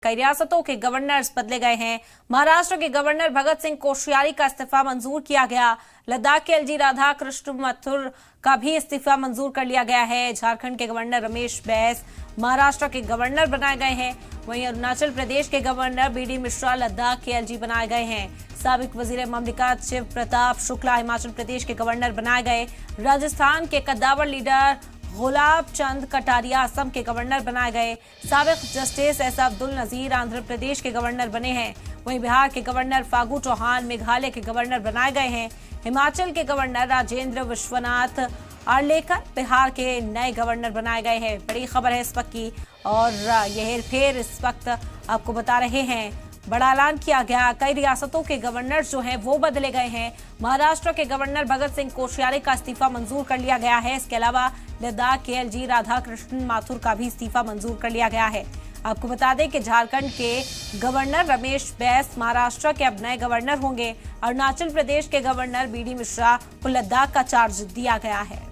कई रियासतों के गवर्नर्स बदले गए हैं। महाराष्ट्र के गवर्नर भगत सिंह कोश्यारी का इस्तीफा मंजूर किया गया। लद्दाख के एलजी राधाकृष्ण माथुर का भी इस्तीफा मंजूर कर लिया गया है। झारखंड के गवर्नर रमेश बैस महाराष्ट्र के गवर्नर बनाए गए हैं। वहीं अरुणाचल प्रदेश के गवर्नर बीडी मिश्रा लद्दाख के एलजी बनाए गए हैं। साबिक वजीर ममलिकत शिव प्रताप शुक्ला हिमाचल प्रदेश के गवर्नर बनाए गए। राजस्थान के कद्दावर लीडर गुलाब चंद कटारिया असम के गवर्नर बनाए गए। साबिक जस्टिस एस अब्दुल नजीर आंध्र प्रदेश के गवर्नर बने हैं। वहीं बिहार के गवर्नर फागू चौहान मेघालय के गवर्नर बनाए गए हैं। हिमाचल के गवर्नर राजेंद्र विश्वनाथ आर्लेकर बिहार के नए गवर्नर बनाए गए हैं। बड़ी खबर है इस वक्त की, और यह हेरफेर इस वक्त आपको बता रहे हैं। बड़ा ऐलान किया गया। कई रियासतों के गवर्नर जो हैं वो बदले गए हैं। महाराष्ट्र के गवर्नर भगत सिंह कोश्यारी का इस्तीफा मंजूर कर लिया गया है। इसके अलावा लद्दाख के एलजी राधाकृष्ण माथुर का भी इस्तीफा मंजूर कर लिया गया है। आपको बता दें कि झारखंड के गवर्नर रमेश बैस महाराष्ट्र के अब नए गवर्नर होंगे। अरुणाचल प्रदेश के गवर्नर बीडी मिश्रा को लद्दाख का चार्ज दिया गया है।